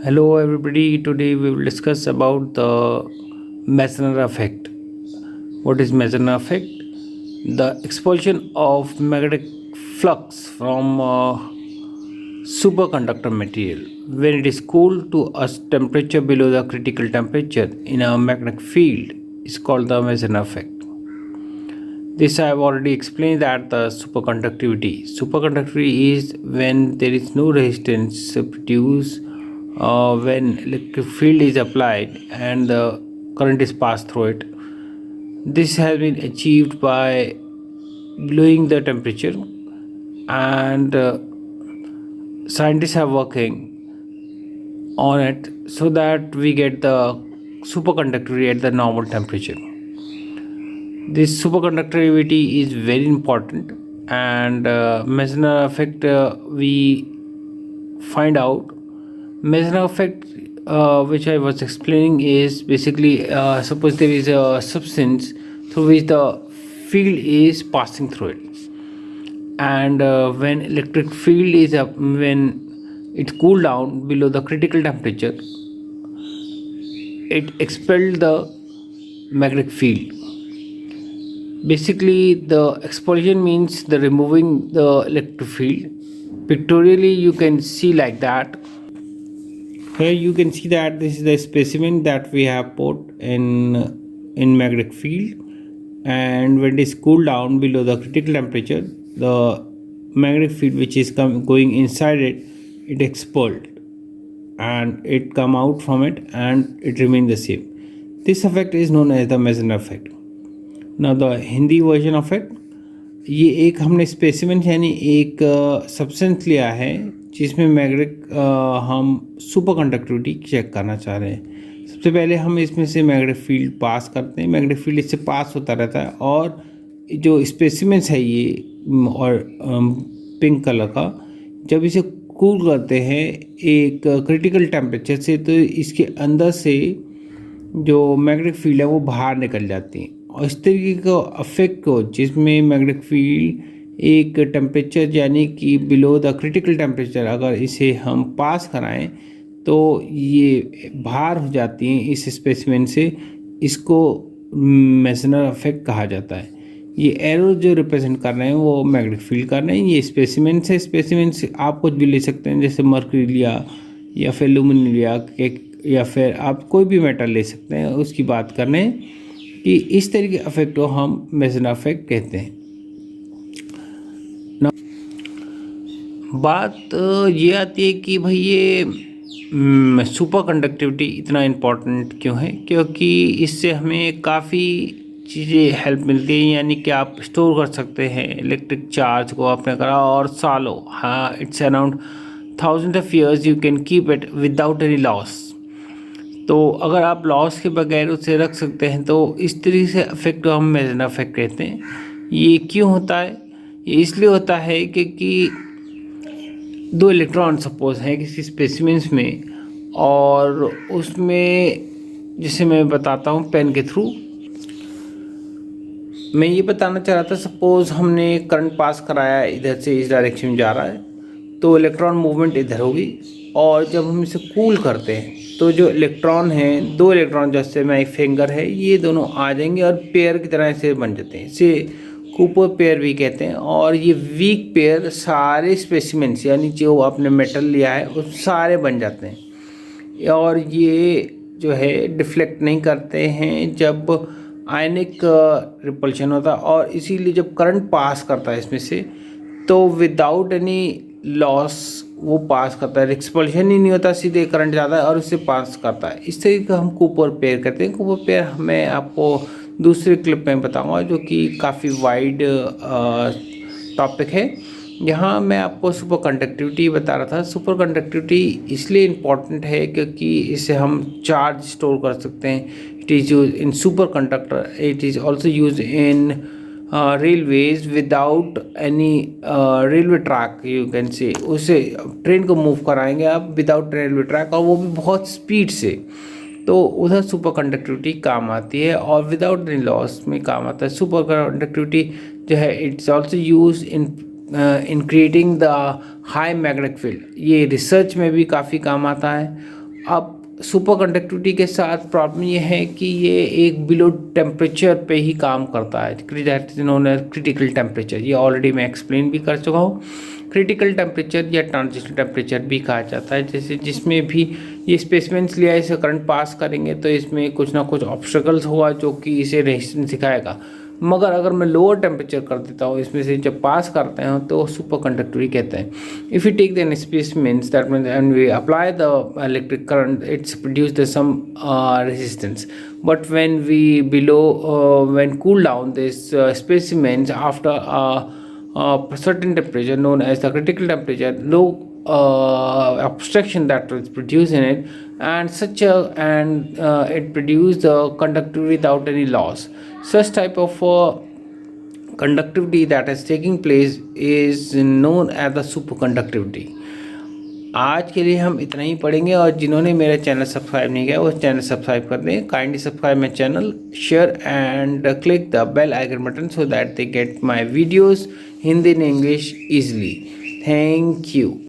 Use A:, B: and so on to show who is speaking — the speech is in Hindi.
A: Hello everybody, today we will discuss about the Meissner effect. What is Meissner effect? The expulsion of magnetic flux from superconductor material when it is cooled to a temperature below the critical temperature in a magnetic field is called the Meissner effect. This I have already explained that the superconductivity. Superconductivity is when there is no resistance produced when electric field is applied and the current is passed through it. This has been achieved by lowering the temperature, and scientists are working on it so that we get the superconductivity at the normal temperature. This superconductivity is very important, and Meissner effect we find out. Meissner effect, which I was explaining, is basically suppose there is a substance through which the field is passing through it, and when electric field is up, when it cool down below the critical temperature, it expelled the magnetic field. Basically, the expulsion means the removing the electric field. Pictorially, you can see like that. Here you can see that this is the specimen that we have put in magnetic field, and when it is cooled down below the critical temperature, the magnetic field which is going inside it expelled, and it come out from it and it remains the same. This effect is known as the Meissner effect. Now the Hindi version of it, ये एक हमने स्पेसिमेन यानी एक सब्सटेंस लिया है जिसमें मैग्नेटिक हम सुपर कंडक्टिविटी चेक करना चाह रहे हैं. सबसे पहले हम इसमें से मैग्नेटिक फील्ड पास करते हैं. मैग्नेटिक फील्ड इससे पास होता रहता है, और जो स्पेसिमेंस है ये और पिंक कलर का, जब इसे कूल करते हैं एक क्रिटिकल टेम्परेचर से, तो इसके अंदर से जो मैग्नेटिक फील्ड है वो बाहर निकल जाती है. और इस तरीके का अफेक्ट को, जिसमें मैग्नेटिक फील्ड एक टेम्परेचर यानी कि बिलो द क्रिटिकल टेम्परेचर अगर इसे हम पास कराएं तो ये बाहर हो जाती हैं इस स्पेसिमेन से. इसको मेसनर अफेक्ट कहा जाता है. ये एरो जो रिप्रेजेंट कर रहे हैं वो मैग्नेटिक फील्ड कर रहे हैं. ये स्पेसिमेन से आप कुछ भी ले सकते हैं, जैसे मर्क्यूरी लिया या फिर एल्यूमिनियम लिया, या फिर आप कोई भी मेटल ले सकते हैं. उसकी बात कर रहे हैं कि इस तरह के अफेक्ट को हम मेसनर अफेक्ट कहते हैं. बात ये आती है कि भाई ये सुपर कंडक्टिविटी इतना इम्पोर्टेंट क्यों है, क्योंकि इससे हमें काफ़ी चीज़ें हेल्प मिलती है. यानी कि आप स्टोर कर सकते हैं इलेक्ट्रिक चार्ज को आपने करा, और सालों, हाँ, it's around thousand of years you can keep it without any loss. तो अगर आप लॉस के बगैर उसे रख सकते हैं, तो इस तरीके से अफेक्ट को हम मेसनर अफेक्ट कहते हैं. ये क्यों होता है? ये इसलिए होता है क्योंकि दो इलेक्ट्रॉन सपोज हैं किसी स्पेसिमेंस में, और उसमें, जैसे मैं बताता हूँ पेन के थ्रू, मैं ये बताना चाह रहा था. सपोज हमने करंट पास कराया, इधर से इस डायरेक्शन में जा रहा है, तो इलेक्ट्रॉन मूवमेंट इधर होगी. और जब हम इसे कूल करते हैं तो जो इलेक्ट्रॉन हैं, दो इलेक्ट्रॉन जैसे मैं एक फिंगर है, ये दोनों आ जाएंगे और पेयर की तरह ऐसे बन जाते हैं. इसे कूपर पेयर भी कहते हैं. और ये वीक पेयर सारे स्पेसिमेंट्स यानी जो आपने मेटल लिया है वो सारे बन जाते हैं. और ये जो है डिफ्लेक्ट नहीं करते हैं जब आयनिक रिपल्शन होता है, और इसीलिए जब करंट पास करता है इसमें से, तो विदाउट एनी लॉस वो पास करता है. एक्सपल्शन ही नहीं होता, सीधे करंट जाता है और उससे पास करता है. इस तरीके का हम कूपर पेयर करते हैं. कूपर पेयर मैं आपको दूसरे क्लिप में बताऊंगा, जो कि काफ़ी वाइड टॉपिक है. यहाँ मैं आपको सुपर कंडक्टिविटी बता रहा था. सुपर कंडक्टिविटी इसलिए इम्पॉर्टेंट है क्योंकि इससे हम चार्ज स्टोर कर सकते हैं. It is use in super conductor. It is also use in railways without any railway track, you can say. उसे ट्रेन को मूव कराएंगे आप विदाउट रेलवे ट्रैक, और वो भी बहुत स्पीड से. तो उधर सुपर कंडक्टिविटी काम आती है, और विदाउट एनी लॉस में काम आता है. सुपर कंडक्टिविटी जो है it's also use in creating the high magnetic field. ये रिसर्च में भी काफ़ी काम आता है. अब सुपर कंडक्टिविटी के साथ प्रॉब्लम ये है कि ये एक बिलो टेम्परेचर पे ही काम करता है, that is known as critical temperature. ये ऑलरेडी मैं एक्सप्लेन भी कर चुका हूँ। क्रिटिकल टेम्परेचर या ट्रांजिशन टेम्परेचर भी कहा जाता है, जैसे जिसमें भी ये स्पेसिमेंट्स लिया, इसे करंट पास करेंगे तो इसमें कुछ ना कुछ ऑब्स्टेकल्स हुआ जो कि इसे रेजिस्टेंस दिखाएगा। मगर अगर मैं लोअर टेम्परेचर कर देता हूँ इसमें से जब पास करते हैं तो सुपर कंडक्टिविटी कहते हैं। If you take the specimens that means and we apply the electric current, it's produce the some resistance, but when we below when cool down this specimens after a certain temperature known as the critical temperature, low abstraction that is produced in it, and it produce the conductivity without any loss. Such type of conductivity that is taking place is known as the superconductivity. आज के लिए हम इतना ही पढ़ेंगे, और जिन्होंने मेरा चैनल सब्सक्राइब नहीं किया वो चैनल सब्सक्राइब कर दें। Kindly subscribe my channel, share and click the bell icon button so that they get my videos Hindi and English easily. Thank you.